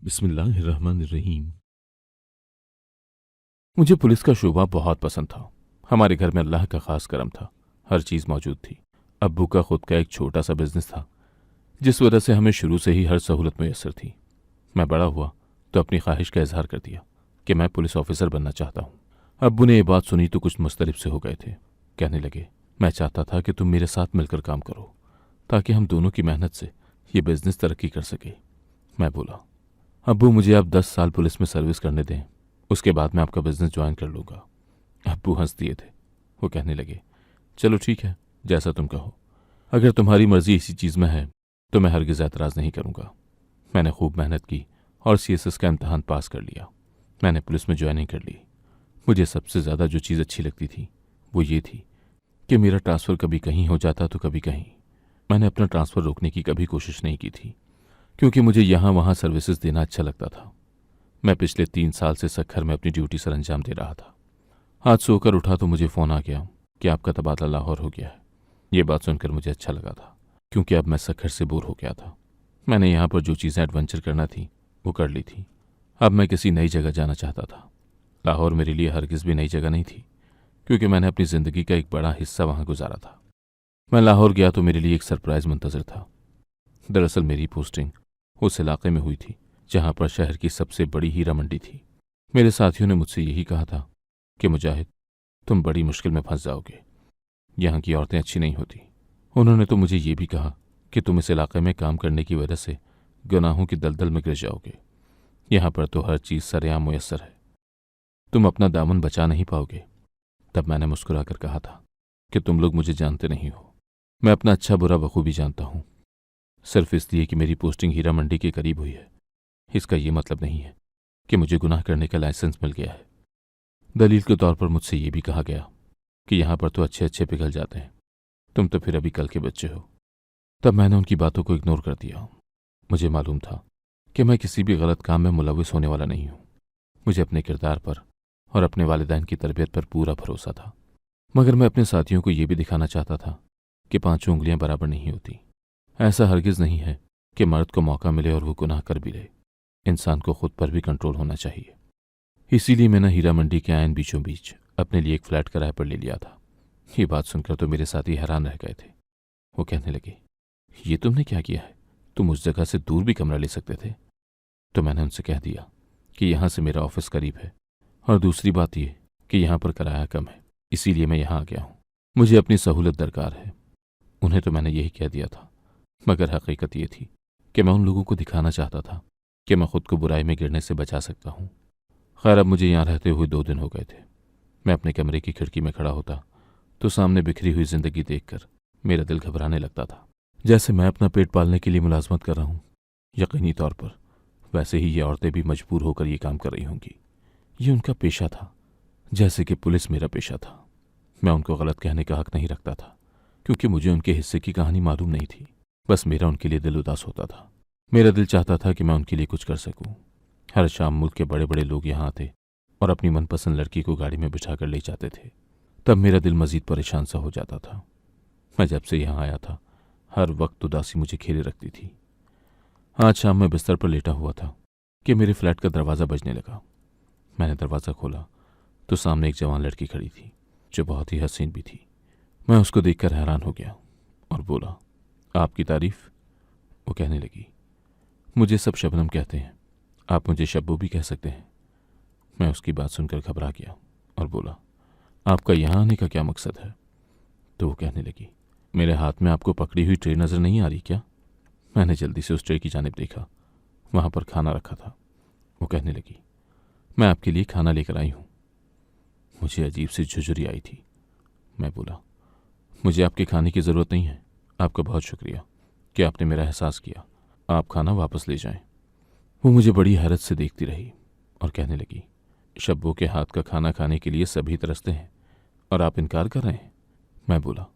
बिस्मिल्लाहिर्रहमानिर्रहीम। मुझे पुलिस का शोबा बहुत पसंद था। हमारे घर में अल्लाह का खास करम था, हर चीज़ मौजूद थी। अब्बू का खुद का एक छोटा सा बिजनेस था, जिस वजह से हमें शुरू से ही हर सहूलत मैसर थी। मैं बड़ा हुआ तो अपनी ख्वाहिश का इजहार कर दिया कि मैं पुलिस ऑफिसर बनना चाहता हूँ। अब्बू ने ये बात सुनी तो कुछ मुस्तरिब से हो गए थे। कहने लगे, मैं चाहता था कि तुम मेरे साथ मिलकर काम करो ताकि हम दोनों की मेहनत से ये बिजनेस तरक्की कर सके। मैं बोला, अब्बू मुझे आप 10 साल पुलिस में सर्विस करने दें, उसके बाद मैं आपका बिजनेस ज्वाइन कर लूँगा। अब्बू हंस दिए थे। वो कहने लगे, चलो ठीक है, जैसा तुम कहो। अगर तुम्हारी मर्जी इसी चीज़ में है तो मैं हरगिज़ एतराज़ नहीं करूँगा। मैंने खूब मेहनत की और सीएसएस का इम्तहान पास कर लिया। मैंने पुलिस में ज्वाइनिंग कर ली। मुझे सबसे ज़्यादा जो चीज़ अच्छी लगती थी वो ये थी कि मेरा ट्रांसफ़र कभी कहीं हो जाता तो कभी कहीं। मैंने अपना ट्रांसफ़र रोकने की कभी कोशिश नहीं की थी, क्योंकि मुझे यहाँ वहाँ सर्विसेज देना अच्छा लगता था। मैं पिछले 3 साल से सक्खर में अपनी ड्यूटी सर अंजाम दे रहा था। आज सोकर उठा तो मुझे फ़ोन आ गया कि आपका तबादला लाहौर हो गया है। ये बात सुनकर मुझे अच्छा लगा था, क्योंकि अब मैं सक्खर से बोर हो गया था। मैंने यहाँ पर जो चीज़ें एडवेंचर करना थी वो कर ली थी। अब मैं किसी नई जगह जाना चाहता था। लाहौर मेरे लिए हरगिज़ भी नई जगह नहीं थी, क्योंकि मैंने अपनी ज़िंदगी का एक बड़ा हिस्सा वहाँ गुजारा था। मैं लाहौर गया तो मेरे लिए एक सरप्राइज़ मुंतज़र था। दरअसल मेरी पोस्टिंग उस इलाके में हुई थी जहाँ पर शहर की सबसे बड़ी हीरा मंडी थी। मेरे साथियों ने मुझसे यही कहा था कि मुजाहिद, तुम बड़ी मुश्किल में फंस जाओगे, यहाँ की औरतें अच्छी नहीं होती। उन्होंने तो मुझे ये भी कहा कि तुम इस इलाके में काम करने की वजह से गुनाहों की दलदल में गिर जाओगे। यहाँ पर तो हर चीज़ सरेआम मुयस्सर है, तुम अपना दामन बचा नहीं पाओगे। तब मैंने मुस्कुराकर कहा था कि तुम लोग मुझे जानते नहीं हो, मैं अपना अच्छा बुरा बखूबी जानता हूँ। सिर्फ इसलिए कि मेरी पोस्टिंग हीरा मंडी के करीब हुई है, इसका ये मतलब नहीं है कि मुझे गुनाह करने का लाइसेंस मिल गया है। दलील के तौर पर मुझसे ये भी कहा गया कि यहाँ पर तो अच्छे अच्छे पिघल जाते हैं, तुम तो फिर अभी कल के बच्चे हो। तब मैंने उनकी बातों को इग्नोर कर दिया। मुझे मालूम था कि मैं किसी भी गलत काम में मुलविस होने वाला नहीं हूँ। मुझे अपने किरदार पर और अपने वालिदैन की तरबियत पर पूरा भरोसा था। मगर मैं अपने साथियों को ये भी दिखाना चाहता था कि 5 उंगलियां बराबर नहीं होती। ऐसा हरगिज़ नहीं है कि मर्द को मौका मिले और वो गुनाह कर भी ले। इंसान को खुद पर भी कंट्रोल होना चाहिए। इसीलिए मैंने हीरा मंडी के आयन बीचों बीच अपने लिए एक फ्लैट किराए पर ले लिया था। ये बात सुनकर तो मेरे साथी हैरान रह गए थे। वो कहने लगे, ये तुमने क्या किया है? तुम उस जगह से दूर भी कमरा ले सकते थे। तो मैंने उनसे कह दिया कि यहाँ से मेरा ऑफिस करीब है, और दूसरी बात यह कि यहाँ पर किराया कम है, इसीलिए मैं यहाँ आ गया हूँ। मुझे अपनी सहूलत दरकार है। उन्हें तो मैंने यही कह दिया था, मगर हकीकत ये थी कि मैं उन लोगों को दिखाना चाहता था कि मैं खुद को बुराई में गिरने से बचा सकता हूँ। खैर, अब मुझे यहाँ रहते हुए 2 दिन हो गए थे। मैं अपने कमरे की खिड़की में खड़ा होता तो सामने बिखरी हुई जिंदगी देखकर मेरा दिल घबराने लगता था। जैसे मैं अपना पेट पालने के लिए मुलाजमत कर रहा हूँ, यकीनी तौर पर वैसे ही ये औरतें भी मजबूर होकर ये काम कर रही होंगी। ये उनका पेशा था, जैसे कि पुलिस मेरा पेशा था। मैं उनको गलत कहने का हक नहीं रखता था, क्योंकि मुझे उनके हिस्से की कहानी मालूम नहीं थी। बस मेरा उनके लिए दिल उदास होता था। मेरा दिल चाहता था कि मैं उनके लिए कुछ कर सकूं। हर शाम मुल्क के बड़े बड़े लोग यहाँ आते और अपनी मनपसंद लड़की को गाड़ी में बिठा कर ले जाते थे। तब मेरा दिल मजीद परेशान सा हो जाता था। मैं जब से यहाँ आया था, हर वक्त उदासी मुझे घेरे रखती थी। आज शाम मैं बिस्तर पर लेटा हुआ था कि मेरे फ्लैट का दरवाज़ा बजने लगा। मैंने दरवाज़ा खोला तो सामने एक जवान लड़की खड़ी थी, जो बहुत ही हसीन भी थी। मैं उसको देखकर हैरान हो गया और बोला, आपकी तारीफ? वो कहने लगी, मुझे सब शबनम कहते हैं, आप मुझे शब्बू भी कह सकते हैं। मैं उसकी बात सुनकर घबरा गया और बोला, आपका यहाँ आने का क्या मकसद है? तो वो कहने लगी, मेरे हाथ में आपको पकड़ी हुई ट्रे नज़र नहीं आ रही क्या? मैंने जल्दी से उस ट्रे की जानिब देखा, वहाँ पर खाना रखा था। वो कहने लगी, मैं आपके लिए खाना लेकर आई हूँ। मुझे अजीब सी झुझुरी आई थी। मैं बोला, मुझे आपके खाने की ज़रूरत नहीं है। आपका बहुत शुक्रिया कि आपने मेरा एहसास किया। आप खाना वापस ले जाएं। वो मुझे बड़ी हैरत से देखती रही और कहने लगी, शब्बू के हाथ का खाना खाने के लिए सभी तरसते हैं और आप इनकार कर रहे हैं। मैं बोला,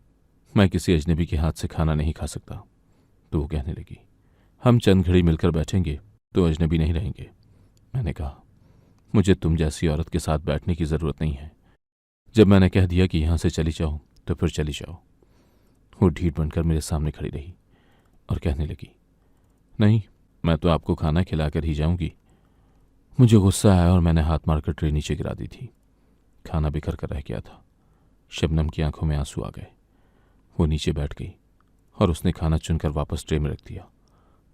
मैं किसी अजनबी के हाथ से खाना नहीं खा सकता। तो वो कहने लगी, हम चंद घड़ी मिलकर बैठेंगे तो अजनबी नहीं रहेंगे। मैंने कहा, मुझे तुम जैसी औरत के साथ बैठने की ज़रूरत नहीं है। जब मैंने कह दिया कि यहाँ से चली जाओ तो फिर चली जाओ। वो ढीठ बनकर मेरे सामने खड़ी रही और कहने लगी, नहीं, मैं तो आपको खाना खिलाकर ही जाऊंगी। मुझे गुस्सा आया और मैंने हाथ मारकर ट्रे नीचे गिरा दी थी। खाना बिखर कर रह गया था। शबनम की आंखों में आंसू आ गए। वो नीचे बैठ गई और उसने खाना चुनकर वापस ट्रे में रख दिया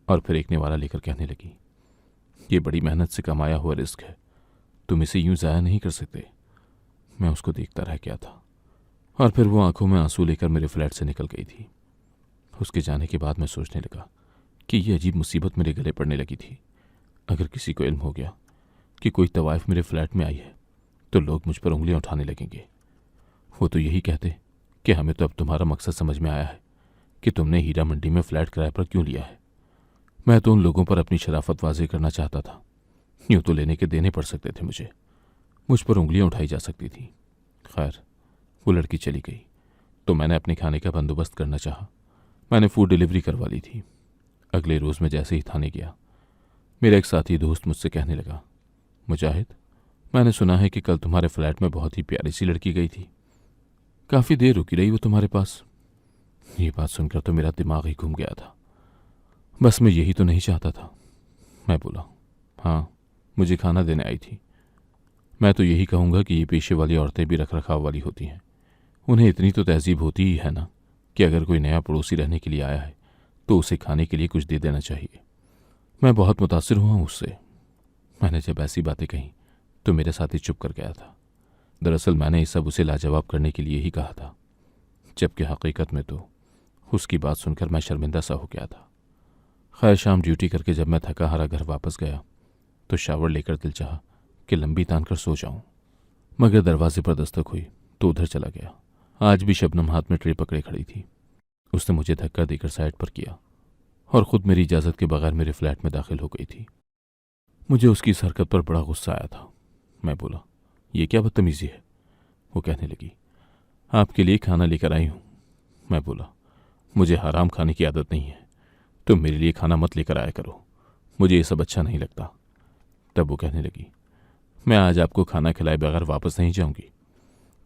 और फिर एक निवाला लेकर कहने लगी, ये बड़ी मेहनत से कमाया हुआ रिस्क है, तुम इसे यूं ज़ाया नहीं कर सकते। मैं उसको देखता रह गया था और फिर वो आंखों में आंसू लेकर मेरे फ्लैट से निकल गई थी। उसके जाने के बाद मैं सोचने लगा कि ये अजीब मुसीबत मेरे गले पड़ने लगी थी। अगर किसी को इल्म हो गया कि कोई तवाइफ मेरे फ्लैट में आई है तो लोग मुझ पर उंगलियां उठाने लगेंगे। वो तो यही कहते कि हमें तो अब तुम्हारा मकसद समझ में आया है कि तुमने हीरा मंडी में फ्लैट किराए पर क्यों लिया है। मैं तो उन लोगों पर अपनी शराफत वाज़ेह करना चाहता था। यूं तो लेने के देने पड़ सकते थे मुझ पर उंगलियां उठाई जा सकती थी। खैर, वो लड़की चली गई तो मैंने अपने खाने का बंदोबस्त करना चाहा। मैंने फूड डिलीवरी करवा ली थी। अगले रोज़ मैं जैसे ही थाने गया, मेरा एक साथी दोस्त मुझसे कहने लगा, मुजाहिद, मैंने सुना है कि कल तुम्हारे फ्लैट में बहुत ही प्यारी सी लड़की गई थी। काफ़ी देर रुकी रही वो तुम्हारे पास। ये बात सुनकर तो मेरा दिमाग ही घूम गया था। बस मैं यही तो नहीं चाहता था। मैं बोला, हाँ, मुझे खाना देने आई थी। मैं तो यही कहूँगा कि ये पेशे वाली औरतें भी रख रखाव वाली होती हैं। उन्हें इतनी तो तहजीब होती ही है ना कि अगर कोई नया पड़ोसी रहने के लिए आया है तो उसे खाने के लिए कुछ दे देना चाहिए। मैं बहुत मुतासिर हुआ हूँ उससे। मैंने जब ऐसी बातें कहीं तो मेरे साथी चुप कर गया था। दरअसल मैंने ये सब उसे लाजवाब करने के लिए ही कहा था, जबकि हकीकत में तो उसकी बात सुनकर मैं शर्मिंदा सा हो गया था। खैर, शाम ड्यूटी करके जब मैं थका हारा घर वापस गया तो शावर लेकर दिल चाहा कि लंबी तान कर सो जाऊं, मगर दरवाजे पर दस्तक हुई तो उधर चला गया। आज भी शबनम हाथ में ट्रे पकड़े खड़ी थी। उसने मुझे धक्का देकर साइड पर किया और खुद मेरी इजाज़त के बगैर मेरे फ्लैट में दाखिल हो गई थी। मुझे उसकी इस हरकत पर बड़ा गुस्सा आया था। मैं बोला, ये क्या बदतमीज़ी है। वो कहने लगी, आपके लिए खाना लेकर आई हूँ। मैं बोला, मुझे हराम खाने की आदत नहीं है, तुम मेरे लिए खाना मत लेकर आया करो, मुझे ये सब अच्छा नहीं लगता। तब वो कहने लगी, मैं आज आपको खाना खिलाए बगैर वापस नहीं जाऊंगी।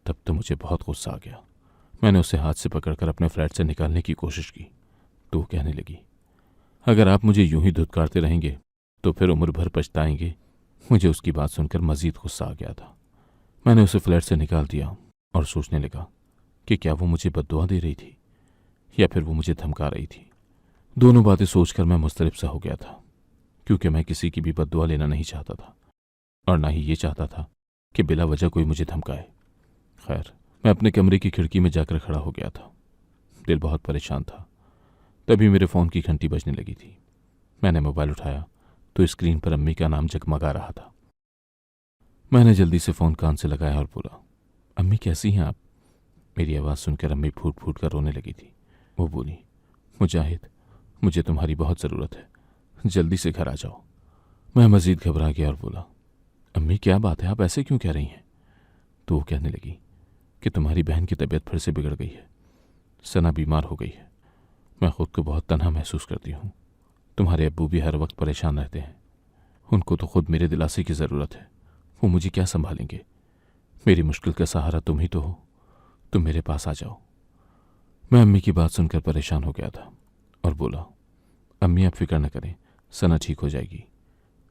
तब तो मुझे बहुत गुस्सा आ गया। मैंने उसे हाथ से पकड़कर अपने फ्लैट से निकालने की कोशिश की तो वो कहने लगी, अगर आप मुझे यूं ही धुतकारते रहेंगे तो फिर उम्र भर पछताएंगे। मुझे उसकी बात सुनकर मजीद गुस्सा आ गया था। मैंने उसे फ्लैट से निकाल दिया और सोचने लगा कि क्या वो मुझे बद्दुआ दे रही थी या फिर वो मुझे धमका रही थी। दोनों बातें सोचकर मैं मुस्तरिब सा हो गया था, क्योंकि मैं किसी की भी बद्दुआ लेना नहीं चाहता था और ना ही ये चाहता था कि बिला वजह कोई मुझे धमकाए। खैर, मैं अपने कमरे की खिड़की में जाकर खड़ा हो गया था। दिल बहुत परेशान था। तभी मेरे फ़ोन की घंटी बजने लगी थी। मैंने मोबाइल उठाया तो स्क्रीन पर अम्मी का नाम जगमगा रहा था। मैंने जल्दी से फ़ोन कान से लगाया और बोला, अम्मी कैसी हैं आप। मेरी आवाज़ सुनकर अम्मी फूट फूट कर रोने लगी थी। वो बोली, मुजाहिद, मुझे तुम्हारी बहुत ज़रूरत है, जल्दी से घर आ जाओ। मैं मज़ीद घबरा गया और बोला, अम्मी क्या बात है, आप ऐसे क्यों कह रही हैं। तो वो कहने लगी कि तुम्हारी बहन की तबीयत फिर से बिगड़ गई है, सना बीमार हो गई है। मैं खुद को बहुत तन्हा महसूस करती हूँ। तुम्हारे अब्बू भी हर वक्त परेशान रहते हैं। उनको तो खुद मेरे दिलासे की ज़रूरत है। वो मुझे क्या संभालेंगे। मेरी मुश्किल का सहारा तुम ही तो हो, तुम मेरे पास आ जाओ। मैं अम्मी की बात सुनकर परेशान हो गया था और बोला, अम्मी आप फिक्र न करें, सना ठीक हो जाएगी।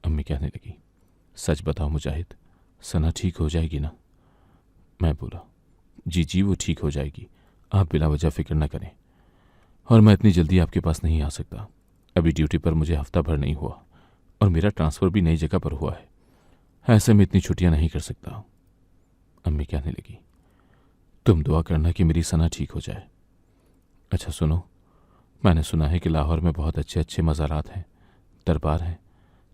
अम्मी कहने लगी, सच बताओ मुजाहिद, सना ठीक हो जाएगी ना। मैं बोला, जी जी वो ठीक हो जाएगी, आप बिला वजह फिक्र न करें। और मैं इतनी जल्दी आपके पास नहीं आ सकता। अभी ड्यूटी पर मुझे हफ्ता भर नहीं हुआ और मेरा ट्रांसफ़र भी नई जगह पर हुआ है। ऐसे में इतनी छुट्टियां नहीं कर सकता। अम्मी कहने लगी, तुम दुआ करना कि मेरी सना ठीक हो जाए। अच्छा सुनो, मैंने सुना है कि लाहौर में बहुत अच्छे अच्छे मज़ारात हैं, दरबार हैं।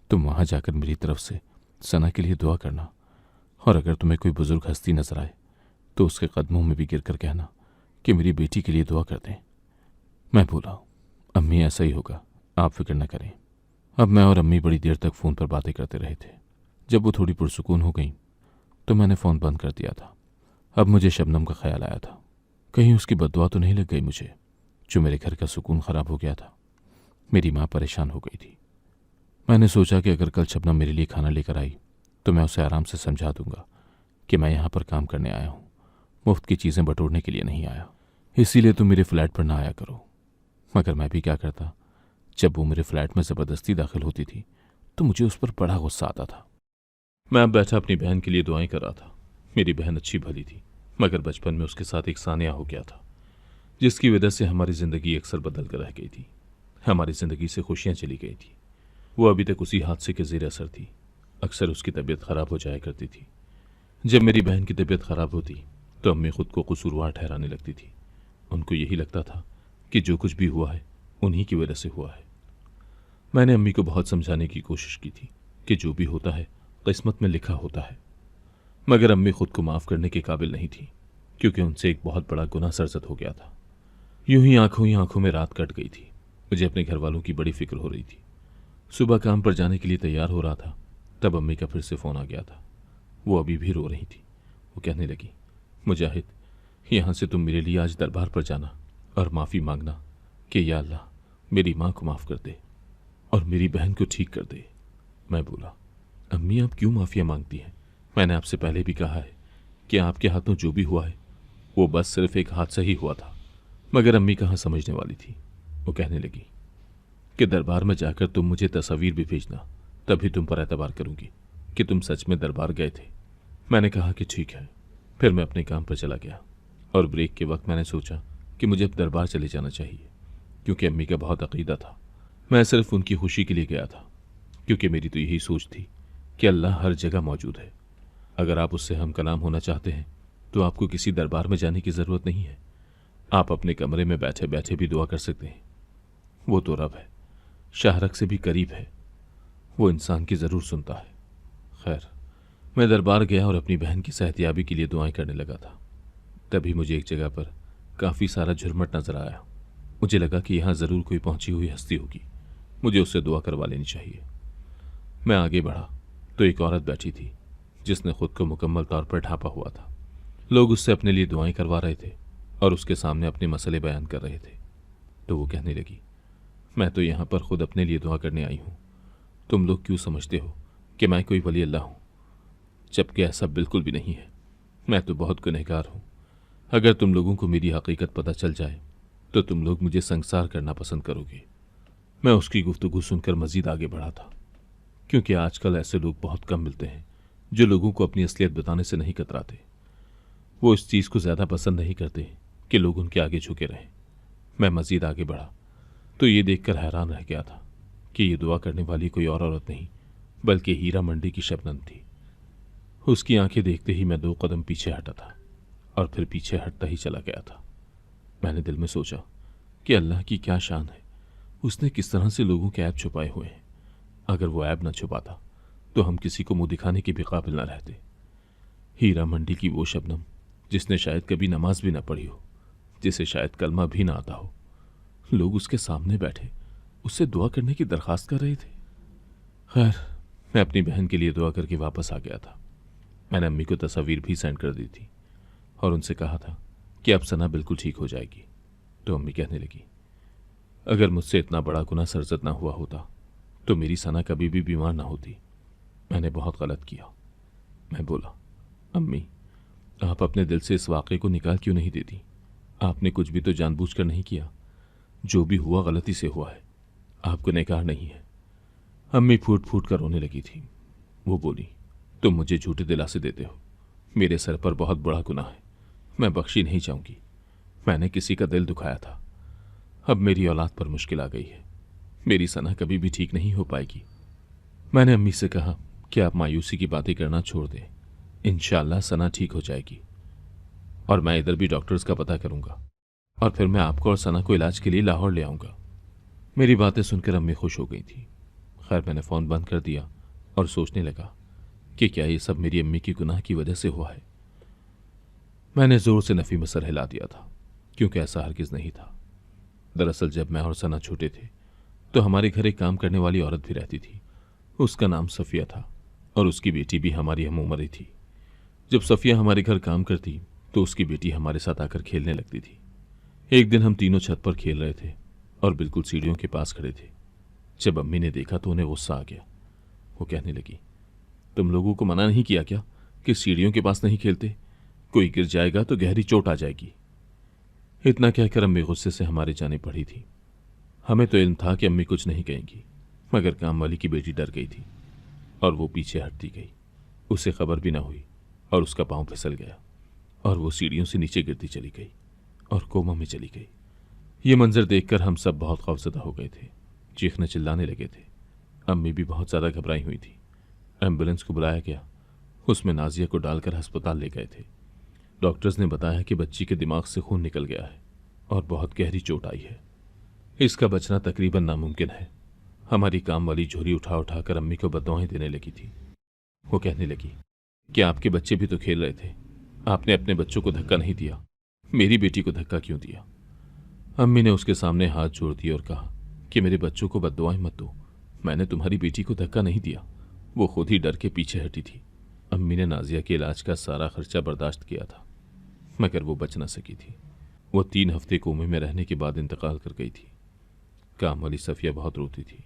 तुम वहाँ जाकर मेरी तरफ से सना के लिए दुआ करना, और अगर तुम्हें कोई बुज़ुर्ग हस्ती नजर आए तो उसके कदमों में भी गिर कर कहना कि मेरी बेटी के लिए दुआ कर दें। मैं बोला, अम्मी ऐसा ही होगा, आप फिक्र न करें। अब मैं और अम्मी बड़ी देर तक फ़ोन पर बातें करते रहे थे। जब वो थोड़ी पुरसुकून हो गई तो मैंने फ़ोन बंद कर दिया था। अब मुझे शबनम का ख्याल आया था, कहीं उसकी बद्दुआ तो नहीं लग गई मुझे, जो मेरे घर का सुकून ख़राब हो गया था। मेरी माँ परेशान हो गई थी। मैंने सोचा कि अगर कल शबनम मेरे लिए खाना लेकर आई तो मैं उसे आराम से समझा दूंगा कि मैं यहाँ पर काम करने आया हूँ, मुफ्त की चीज़ें बटोरने के लिए नहीं आया। इसीलिए तुम मेरे फ्लैट पर ना आया करो। मगर मैं भी क्या करता जब वो मेरे फ्लैट में ज़बरदस्ती दाखिल होती थी तो मुझे उस पर बड़ा गुस्सा आता था। मैं अब बैठा अपनी बहन के लिए दुआएं कर रहा था। मेरी बहन अच्छी भली थी, मगर बचपन में उसके साथ एक सानिया हो गया था, जिसकी वजह से हमारी ज़िंदगी अक्सर बदल कर रह गई थी। हमारी ज़िंदगी से खुशियाँ चली गई थी। वो अभी तक उसी हादसे के ज़ेर असर थी। अक्सर उसकी तबीयत ख़राब हो जाया करती थी। जब मेरी बहन की तबीयत ख़राब होती तो अम्मी खुद को कसूरवार ठहराने लगती थी। उनको यही लगता था कि जो कुछ भी हुआ है उन्हीं की वजह से हुआ है। मैंने अम्मी को बहुत समझाने की कोशिश की थी कि जो भी होता है किस्मत में लिखा होता है, मगर अम्मी खुद को माफ़ करने के काबिल नहीं थी, क्योंकि उनसे एक बहुत बड़ा गुनाह सरजद हो गया था। यूं ही आंखों में रात कट गई थी। मुझे अपने घर वालों की बड़ी फिक्र हो रही थी। सुबह काम पर जाने के लिए तैयार हो रहा था, तब अम्मी का फिर से फ़ोन आ गया था। वो अभी भी रो रही थी। वो कहने लगी, मुजाहिद, यहाँ से तुम मेरे लिए आज दरबार पर जाना और माफ़ी मांगना कि या अल्लाह मेरी माँ को माफ़ कर दे और मेरी बहन को ठीक कर दे। मैं बोला, अम्मी आप क्यों माफ़िया मांगती हैं? मैंने आपसे पहले भी कहा है कि आपके हाथों जो भी हुआ है वो बस सिर्फ एक हादसा ही हुआ था। मगर अम्मी कहाँ समझने वाली थी। वो कहने लगी कि दरबार में जाकर तुम मुझे तस्वीर भी भेजना, तभी तुम पर एतबार करूंगी कि तुम सच में दरबार गए थे। मैंने कहा कि ठीक है। फिर मैं अपने काम पर चला गया और ब्रेक के वक्त मैंने सोचा कि मुझे अब दरबार चले जाना चाहिए, क्योंकि अम्मी का बहुत अकीदा था। मैं सिर्फ उनकी खुशी के लिए गया था, क्योंकि मेरी तो यही सोच थी कि अल्लाह हर जगह मौजूद है। अगर आप उससे हम कलाम होना चाहते हैं तो आपको किसी दरबार में जाने की ज़रूरत नहीं है। आप अपने कमरे में बैठे बैठे भी दुआ कर सकते हैं। वो तो रब है, शाहरग से भी करीब है। वो इंसान की ज़रूर सुनता है। खैर, मैं दरबार गया और अपनी बहन की सेहतयाबी के लिए दुआएं करने लगा था। तभी मुझे एक जगह पर काफ़ी सारा झुरमट नजर आया। मुझे लगा कि यहाँ ज़रूर कोई पहुंची हुई हस्ती होगी, मुझे उससे दुआ करवा लेनी चाहिए। मैं आगे बढ़ा तो एक औरत बैठी थी जिसने खुद को मुकम्मल तौर पर ढांपा हुआ था। लोग उससे अपने लिए दुआएं करवा रहे थे और उसके सामने अपने मसले बयान कर रहे थे। तो वो कहने लगी, मैं तो यहाँ पर खुद अपने लिए दुआ करने आई हूँ। तुम लोग क्यों समझते हो कि मैं कोई वली अल्लाह हूँ, जबकि ऐसा बिल्कुल भी नहीं है। मैं तो बहुत गुनहगार हूँ। अगर तुम लोगों को मेरी हकीकत पता चल जाए तो तुम लोग मुझे संसार करना पसंद करोगे। मैं उसकी गुफ्तगू सुनकर मजीद आगे बढ़ा था, क्योंकि आजकल ऐसे लोग बहुत कम मिलते हैं जो लोगों को अपनी असलियत बताने से नहीं कतराते। वो इस चीज़ को ज़्यादा पसंद नहीं करते कि लोग उनके आगे झुके रहें। मैं मजीद आगे बढ़ा तो ये देखकर हैरान रह गया था कि ये दुआ करने वाली कोई और औरत नहीं बल्कि हीरा मंडी की शबनम थी। उसकी आंखें देखते ही मैं 2 कदम पीछे हटा था और फिर पीछे हटता ही चला गया था। मैंने दिल में सोचा कि अल्लाह की क्या शान है, उसने किस तरह से लोगों के ऐब छुपाए हुए हैं। अगर वो ऐब न छुपाता तो हम किसी को मुंह दिखाने के भी काबिल न रहते। हीरा मंडी की वो शबनम जिसने शायद कभी नमाज भी ना पढ़ी हो, जिसे शायद कलमा भी ना आता हो, लोग उसके सामने बैठे उससे दुआ करने की दरखास्त कर रहे थे। खैर, मैं अपनी बहन के लिए दुआ करके वापस आ गया था। मैंने अम्मी को तस्वीर भी सेंड कर दी थी और उनसे कहा था कि अब सना बिल्कुल ठीक हो जाएगी। तो अम्मी कहने लगी, अगर मुझसे इतना बड़ा गुनाह सरजद ना हुआ होता तो मेरी सना कभी भी बीमार ना होती। मैंने बहुत गलत किया। मैं बोला, अम्मी आप अपने दिल से इस वाक़े को निकाल क्यों नहीं देती? आपने कुछ भी तो जानबूझकर नहीं किया। जो भी हुआ गलती से हुआ है, आप गुनहगार नहीं है। अम्मी फूट फूट कर रोने लगी थी। वो बोली, तुम मुझे झूठे दिलासे देते हो। मेरे सर पर बहुत बड़ा गुनाह है, मैं बख्शी नहीं जाऊंगी। मैंने किसी का दिल दुखाया था। अब मेरी औलाद पर मुश्किल आ गई है। मेरी सना कभी भी ठीक नहीं हो पाएगी। मैंने अम्मी से कहा कि आप मायूसी की बातें करना छोड़ दें। इंशाअल्लाह सना ठीक हो जाएगी और मैं इधर भी डॉक्टर्स का पता करूंगा और फिर मैं आपको और सना को इलाज के लिए लाहौर ले आऊंगा। मेरी बातें सुनकर अम्मी खुश हो गई थी। खैर, मैंने फ़ोन बंद कर दिया और सोचने लगा कि क्या ये सब मेरी अम्मी की गुनाह की वजह से हुआ है। मैंने ज़ोर से नफ़ी में सर हिला दिया था, क्योंकि ऐसा हरगिज़ नहीं था। दरअसल जब मैं और सना छोटे थे तो हमारे घर एक काम करने वाली औरत भी रहती थी। उसका नाम सफ़िया था और उसकी बेटी भी हमारी हम उम्र ही थी। जब सफ़िया हमारे घर काम करती तो उसकी बेटी हमारे साथ आकर खेलने लगती थी। एक दिन हम तीनों छत पर खेल रहे थे और बिल्कुल सीढ़ियों के पास खड़े थे। जब अम्मी ने देखा तो उन्हें गुस्सा आ गया। वो कहने लगी, तुम लोगों को मना नहीं किया क्या कि सीढ़ियों के पास नहीं खेलते? कोई गिर जाएगा तो गहरी चोट आ जाएगी। इतना कहकर अम्मी गुस्से से हमारे जाने पड़ी थी। हमें तो इल्म था कि अम्मी कुछ नहीं कहेंगी, मगर काम वाली की बेटी डर गई थी और वो पीछे हटती गई। उसे खबर भी ना हुई और उसका पांव फिसल गया और वो सीढ़ियों से नीचे गिरती चली गई और कोमा में चली गई। ये मंजर देखकर हम सब बहुत खौफजदा हो गए थे, चीखने चिल्लाने लगे थे। अम्मी भी बहुत ज़्यादा घबराई हुई थी। एम्बुलेंस को बुलाया गया, उसमें नाजिया को डालकर अस्पताल ले गए थे। डॉक्टर्स ने बताया कि बच्ची के दिमाग से खून निकल गया है और बहुत गहरी चोट आई है। इसका बचना तकरीबन नामुमकिन है। हमारी काम वाली झोली उठा उठा कर अम्मी को बद्दुआएं देने लगी थी। वो कहने लगी कि आपके बच्चे भी तो खेल रहे थे, आपने अपने बच्चों को धक्का नहीं दिया, मेरी बेटी को धक्का क्यों दिया। अम्मी ने उसके सामने हाथ जोड़ दिए और कहा कि मेरे बच्चों को बद्दुआएं मत दो, मैंने तुम्हारी बेटी को धक्का नहीं दिया। वो खुद ही डर के पीछे हटी थी। अम्मी ने नाजिया के इलाज का सारा खर्चा बर्दाश्त किया था, मगर वो बच न सकी थी। वो 3 हफ्ते कोमे में रहने के बाद इंतकाल कर गई थी। काम वाली सफ़िया बहुत रोती थी,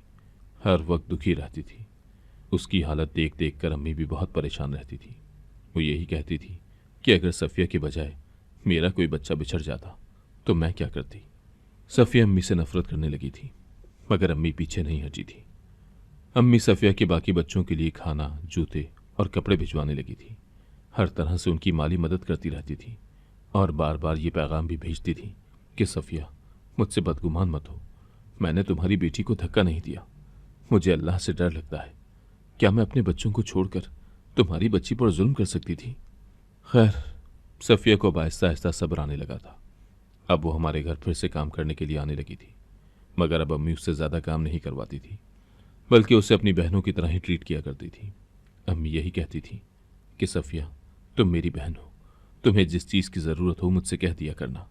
हर वक्त दुखी रहती थी। उसकी हालत देख देख कर अम्मी भी बहुत परेशान रहती थी। वो यही कहती थी कि अगर सफ़िया के बजाय मेरा कोई बच्चा बिछड़ जाता तो मैं क्या करती। सफ़िया अम्मी से नफरत करने लगी थी, मगर अम्मी पीछे नहीं हटी थी। अम्मी सफ़िया के बाकी बच्चों के लिए खाना, जूते और कपड़े भिजवाने लगी थी। हर तरह से उनकी माली मदद करती रहती थी और बार बार ये पैगाम भी भेजती थी कि सफ़िया, मुझसे बदगुमान मत हो, मैंने तुम्हारी बेटी को धक्का नहीं दिया। मुझे अल्लाह से डर लगता है, क्या मैं अपने बच्चों को छोड़कर तुम्हारी बच्ची पर जुल्म कर सकती थी। खैर, सफ़िया को अब आहिस्ता आहिस्ता सब्र आने लगा था। अब वो हमारे घर फिर से काम करने के लिए आने लगी थी, मगर अब अम्मी उससे ज़्यादा काम नहीं करवाती थी, बल्कि उसे अपनी बहनों की तरह ही ट्रीट किया करती थी। अम्मी यही कहती थी कि सफ़िया, तुम मेरी बहन हो, तुम्हें जिस चीज़ की ज़रूरत हो मुझसे कह दिया करना।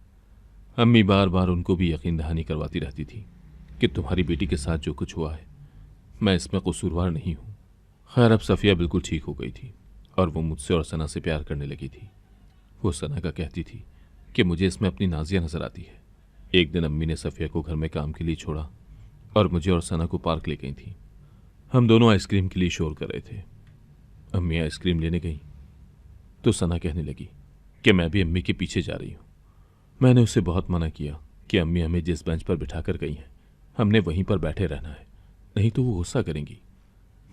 अम्मी बार बार उनको भी यकीन दहानी करवाती रहती थी कि तुम्हारी बेटी के साथ जो कुछ हुआ है, मैं इसमें कसूरवार नहीं हूँ। खैर, अब सफ़िया बिल्कुल ठीक हो गई थी और वो मुझसे और सना से प्यार करने लगी थी। वो सना का कहती थी कि मुझे इसमें अपनी नाजिया नजर आती है। एक दिन अम्मी ने सफ़िया को घर में काम के लिए छोड़ा और मुझे और सना को पार्क ले गई थी। हम दोनों आइसक्रीम के लिए शोर कर रहे थे। अम्मी आइसक्रीम लेने गई तो सना कहने लगी कि मैं भी अम्मी के पीछे जा रही हूँ। मैंने उसे बहुत मना किया कि अम्मी हमें जिस बेंच पर बिठा कर गई हैं, हमने वहीं पर बैठे रहना है, नहीं तो वो गुस्सा करेंगी।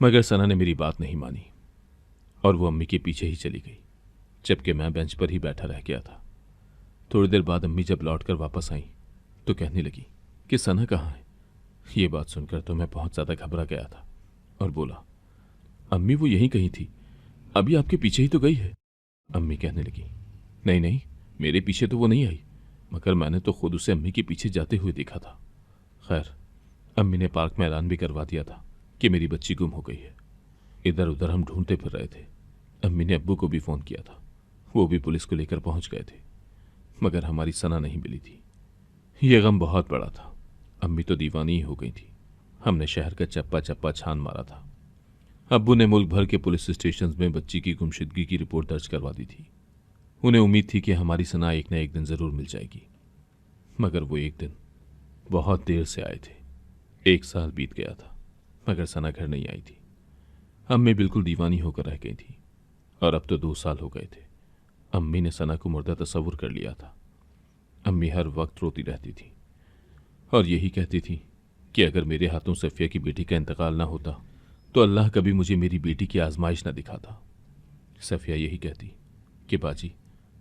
मगर सना ने मेरी बात नहीं मानी और वो अम्मी के पीछे ही चली गई, जबकि मैं बेंच पर ही बैठा रह गया था। थोड़ी देर बाद अम्मी जब लौट कर वापस आई तो कहने लगी कि सना कहाँ है। ये बात सुनकर तो मैं बहुत ज़्यादा घबरा गया था और बोला, अम्मी वो यहीं कहीं थी, अभी आपके पीछे ही तो गई है। अम्मी कहने लगी, नहीं नहीं, मेरे पीछे तो वो नहीं आई, मगर मैंने तो खुद उसे अम्मी के पीछे जाते हुए देखा था। खैर, अम्मी ने पार्क में ऐलान भी करवा दिया था कि मेरी बच्ची गुम हो गई है। इधर उधर हम ढूंढते फिर रहे थे। अम्मी ने अब्बू को भी फ़ोन किया था, वो भी पुलिस को लेकर पहुंच गए थे, मगर हमारी सना नहीं मिली थी। ये गम बहुत बड़ा था। अम्मी तो दीवानी ही हो गई थी। हमने शहर का चप्पा चप्पा छान मारा था। अब्बू ने मुल्क भर के पुलिस स्टेशन में बच्ची की गुमशुदगी की रिपोर्ट दर्ज करवा दी थी। उन्हें उम्मीद थी कि हमारी सना एक न एक दिन ज़रूर मिल जाएगी, मगर वो एक दिन बहुत देर से आए थे। 1 साल बीत गया था, मगर सना घर नहीं आई थी। अम्मी बिल्कुल दीवानी होकर रह गई थी और अब तो 2 साल हो गए थे। अम्मी ने सना को मुर्दा तस्वुर कर लिया था। अम्मी हर वक्त रोती रहती थी और यही कहती थी कि अगर मेरे हाथों सफ़िया की बेटी का इंतकाल ना होता तो अल्लाह कभी मुझे मेरी बेटी की आजमाइश न दिखाता। सफ़िया यही कहती कि बाजी,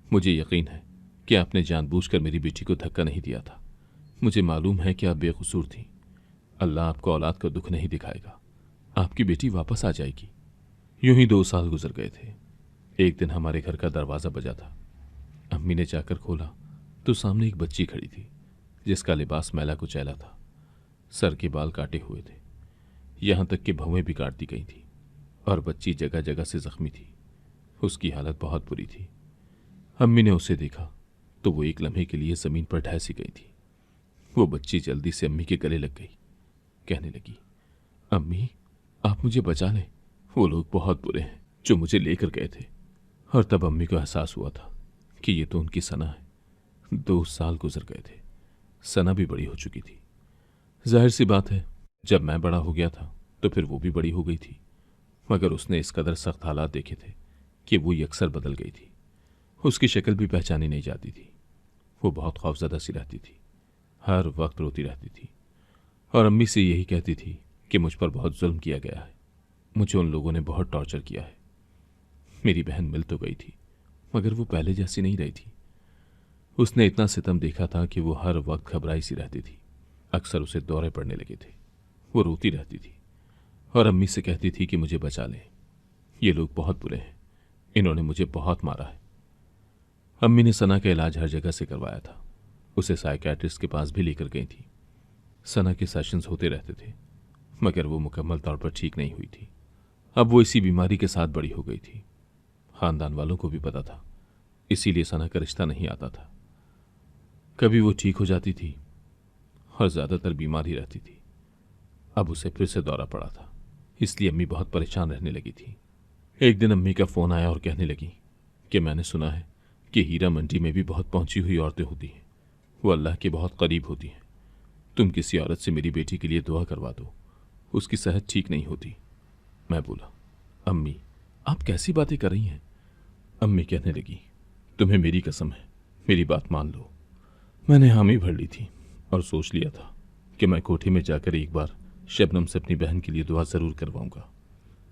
मुझे यकीन है कि आपने जानबूझकर मेरी बेटी को धक्का नहीं दिया था। मुझे मालूम है कि आप बेकसूर थी। अल्लाह आपको औलाद का दुख नहीं दिखाएगा, आपकी बेटी वापस आ जाएगी। यूं ही 2 साल गुजर गए थे। एक दिन हमारे घर का दरवाज़ा बजा था। अम्मी ने जाकर खोला तो सामने एक बच्ची खड़ी थी, जिसका लिबास मैला कुचैला था। सर के बाल काटे हुए थे, यहाँ तक कि भौवें भी काट दी गई थी और बच्ची जगह जगह से जख्मी थी। उसकी हालत बहुत बुरी थी। अम्मी ने उसे देखा तो वो एक लम्हे के लिए ज़मीन पर ढह सी गई थी। वो बच्ची जल्दी से अम्मी के गले लग गई, कहने लगी, अम्मी आप मुझे बचा लें, वो लोग बहुत बुरे हैं जो मुझे लेकर गए थे। और तब अम्मी को एहसास हुआ था कि ये तो उनकी सना है। 2 साल गुजर गए थे, सना भी बड़ी हो चुकी थी। जाहिर सी बात है, जब मैं बड़ा हो गया था तो फिर वो भी बड़ी हो गई थी, मगर उसने इस कदर सख्त हालात देखे थे कि वो यकसर बदल गई थी। उसकी शक्ल भी पहचानी नहीं जाती थी। वो बहुत खौफजदा सी रहती थी, हर वक्त रोती रहती थी और अम्मी से यही कहती थी कि मुझ पर बहुत जुल्म किया गया है, मुझे उन लोगों ने बहुत टॉर्चर किया है। मेरी बहन मिल तो गई थी, मगर वो पहले जैसी नहीं रही थी। उसने इतना सितम देखा था कि वो हर वक्त घबराई सी रहती थी। अक्सर उसे दौरे पड़ने लगे थे। वो रोती रहती थी और अम्मी से कहती थी कि मुझे बचा लें, ये लोग बहुत बुरे हैं, इन्होंने मुझे बहुत मारा है। अम्मी ने सना का इलाज हर जगह से करवाया था, उसे साइकियाट्रिस्ट के पास भी लेकर गई थी। सना के सेशंस होते रहते थे, मगर वो मुकम्मल तौर पर ठीक नहीं हुई थी। अब वो इसी बीमारी के साथ बड़ी हो गई थी। खानदान वालों को भी पता था, इसीलिए सना का रिश्ता नहीं आता था। कभी वो ठीक हो जाती थी और ज्यादातर बीमार ही रहती थी। अब उसे फिर से दौरा पड़ा था, इसलिए अम्मी बहुत परेशान रहने लगी थी। एक दिन अम्मी का फोन आया और कहने लगी कि मैंने सुना है कि हीरा मंडी में भी बहुत पहुंची हुई औरतें होती हैं, वो अल्लाह के बहुत करीब होती हैं। तुम किसी औरत से मेरी बेटी के लिए दुआ करवा दो, उसकी सेहत ठीक नहीं होती। मैं बोला, अम्मी आप कैसी बातें कर रही हैं? अम्मी कहने लगी, तुम्हें मेरी कसम है, मेरी बात मान लो। मैंने हामी भर ली थी और सोच लिया था कि मैं कोठी में जाकर एक बार शबनम से अपनी बहन के लिए दुआ ज़रूर करवाऊंगा।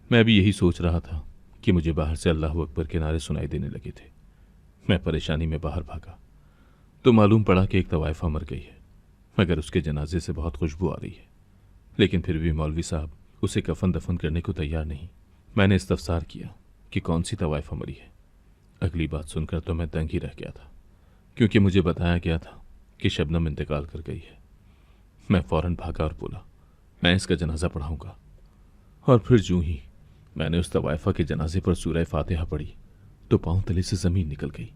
मैं भी यही सोच रहा था कि मुझे बाहर से अल्लाह अकबर के नारे सुनाई देने लगे थे। मैं परेशानी में बाहर भागा तो मालूम पड़ा कि एक तवाइफा मर गई है, मगर उसके जनाजे से बहुत खुशबू आ रही है। लेकिन फिर भी मौलवी साहब उसे कफन दफन करने को तैयार नहीं। मैंने इस्तफसार किया कि कौन सी तवाइफा मरी है। अगली बात सुनकर तो मैं दंग ही रह गया था, क्योंकि मुझे बताया गया था कि शबनम इंतकाल कर गई है। मैं फौरन भागा और बोला, मैं इसका जनाजा पढ़ाऊंगा। और फिर जूं ही मैंने उस तवाइफा के जनाजे पर सूरह फातिहा पढ़ी तो पांव तले से जमीन निकल गई,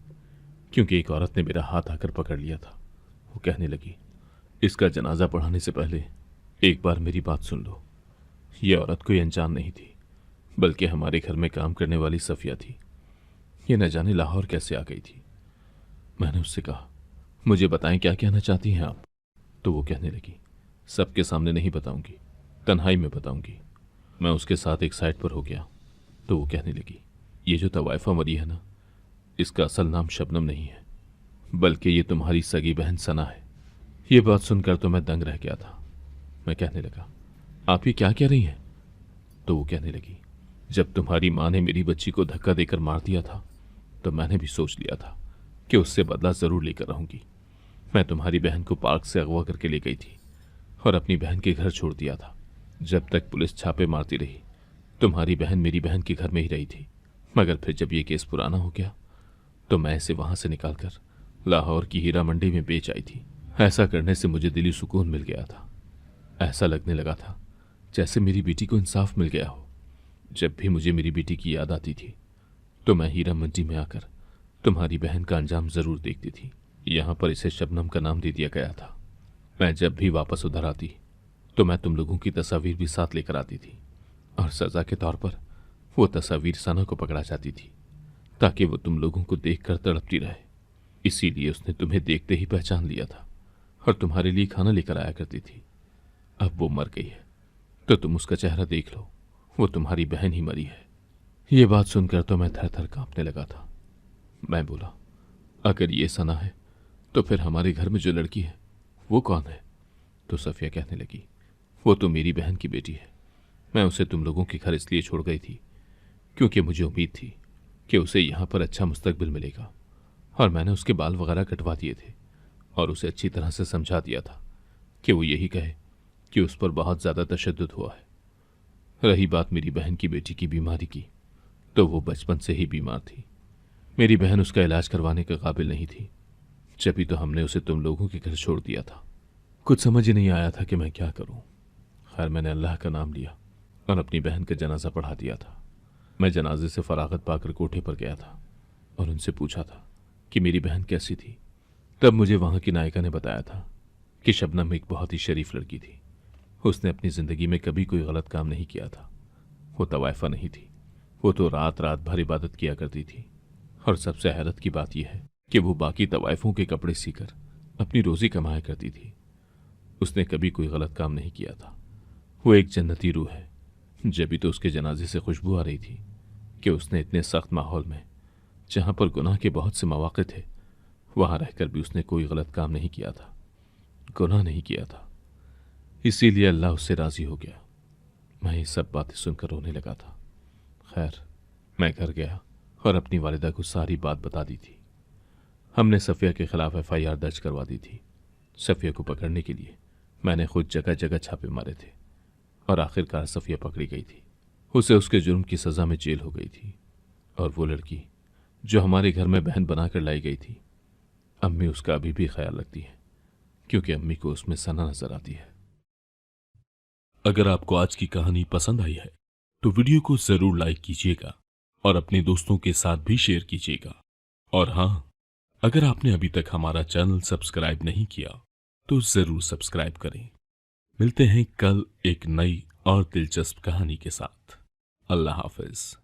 क्योंकि एक औरत ने मेरा हाथ आकर पकड़ लिया था। वो कहने लगी, इसका जनाजा पढ़ाने से पहले एक बार मेरी बात सुन लो। ये औरत कोई अनजान नहीं थी, बल्कि हमारे घर में काम करने वाली सफिया थी। ये न जाने लाहौर कैसे आ गई थी। मैंने उससे कहा, मुझे बताएं क्या कहना चाहती हैं आप? तो वो कहने लगी, सबके सामने नहीं बताऊंगी, तन्हाई में बताऊंगी। मैं उसके साथ एक साइड पर हो गया तो वो कहने लगी, ये जो तवाइफा मरी है ना, इसका असल नाम शबनम नहीं है, बल्कि ये तुम्हारी सगी बहन सना है। ये बात सुनकर तो मैं दंग रह गया था। मैं कहने लगा, आप ये क्या कह रही हैं? तो वो कहने लगी, जब तुम्हारी माँ ने मेरी बच्ची को धक्का देकर मार दिया था तो मैंने भी सोच लिया था कि उससे बदला जरूर लेकर रहूंगी। मैं तुम्हारी बहन को पार्क से अगवा करके ले गई थी और अपनी बहन के घर छोड़ दिया था। जब तक पुलिस छापे मारती रही, तुम्हारी बहन मेरी बहन के घर में ही रही थी। मगर फिर जब ये केस पुराना हो गया तो मैं इसे वहां से निकालकर लाहौर की हीरा मंडी में बेच आई थी। ऐसा करने से मुझे दिली सुकून मिल गया था। ऐसा लगने लगा था जैसे मेरी बेटी को इंसाफ मिल गया हो। जब भी मुझे मेरी बेटी की याद आती थी तो मैं हीरा मंडी में आकर तुम्हारी बहन का अंजाम जरूर देखती थी। यहां पर इसे शबनम का नाम दे दिया गया था। मैं जब भी वापस उधर आती तो मैं तुम लोगों की तस्वीर भी साथ लेकर आती थी, और सजा के तौर पर वो तस्वीर सना को पकड़ा जाती थी ताकि वो तुम लोगों को देखकर तड़पती रहे। इसीलिए उसने तुम्हें देखते ही पहचान लिया था और तुम्हारे लिए खाना लेकर आया करती थी। अब वो मर गई है तो तुम उसका चेहरा देख लो, वो तुम्हारी बहन ही मरी है। ये बात सुनकर तो मैं थर थर कांपने लगा था। मैं बोला, अगर ये सना है तो फिर हमारे घर में जो लड़की है वो कौन है? तो सफिया कहने लगी, वो तो मेरी बहन की बेटी है। मैं उसे तुम लोगों के घर इसलिए छोड़ गई थी क्योंकि मुझे उम्मीद थी कि उसे यहाँ पर अच्छा मुस्तकबिल मिलेगा, और मैंने उसके बाल वगैरह कटवा दिए थे और उसे अच्छी तरह से समझा दिया था कि वो यही कहे कि उस पर बहुत ज़्यादा तशद्दुद हुआ है। रही बात मेरी बहन की बेटी की बीमारी की, तो वो बचपन से ही बीमार थी। मेरी बहन उसका इलाज करवाने के काबिल नहीं थी, जभी तो हमने उसे तुम लोगों के घर छोड़ दिया था। कुछ समझ ही नहीं आया था कि मैं क्या करूं। खैर मैंने अल्लाह का नाम लिया और अपनी बहन का जनाजा पढ़ा दिया था। मैं जनाजे से फरागत पाकर कोठे पर गया था और उनसे पूछा था कि मेरी बहन कैसी थी। तब मुझे वहां की नायिका ने बताया था कि शबनम एक बहुत ही शरीफ लड़की थी। उसने अपनी जिंदगी में कभी कोई गलत काम नहीं किया था। वो तवाइफा नहीं थी, वो तो रात रात भर इबादत किया करती थी। और सबसे हैरत की बात यह है कि वो बाकी तवाइफों के कपड़े सीकर अपनी रोजी कमाया करती थी। उसने कभी कोई गलत काम नहीं किया था। वो एक जन्नती रूह है। जभी तो उसके जनाजे से खुशबू आ रही थी कि उसने इतने सख्त माहौल में, जहां पर गुनाह के बहुत से मौके थे, वहां रहकर भी उसने कोई गलत काम नहीं किया था, गुनाह नहीं किया था। इसीलिए अल्लाह उससे राजी हो गया। मैं ये सब बातें सुनकर रोने लगा था। खैर, मैं घर गया और अपनी वालिदा को सारी बात बता दी थी। हमने सफ़िया के खिलाफ एफआईआर दर्ज करवा दी थी। सफ़िया को पकड़ने के लिए मैंने खुद जगह जगह छापे मारे थे और आखिरकार सफ़िया पकड़ी गई थी। उसे उसके जुर्म की सज़ा में जेल हो गई थी। और वो लड़की जो हमारे घर में बहन बनाकर लाई गई थी, अम्मी उसका अभी भी ख्याल रखती है, क्योंकि अम्मी को उसमें सना नजर आती है। अगर आपको आज की कहानी पसंद आई है तो वीडियो को जरूर लाइक कीजिएगा और अपने दोस्तों के साथ भी शेयर कीजिएगा। और हाँ, अगर आपने अभी तक हमारा चैनल सब्सक्राइब नहीं किया तो जरूर सब्सक्राइब करें। मिलते हैं कल एक नई और दिलचस्प कहानी के साथ। अल्लाह हाफिज।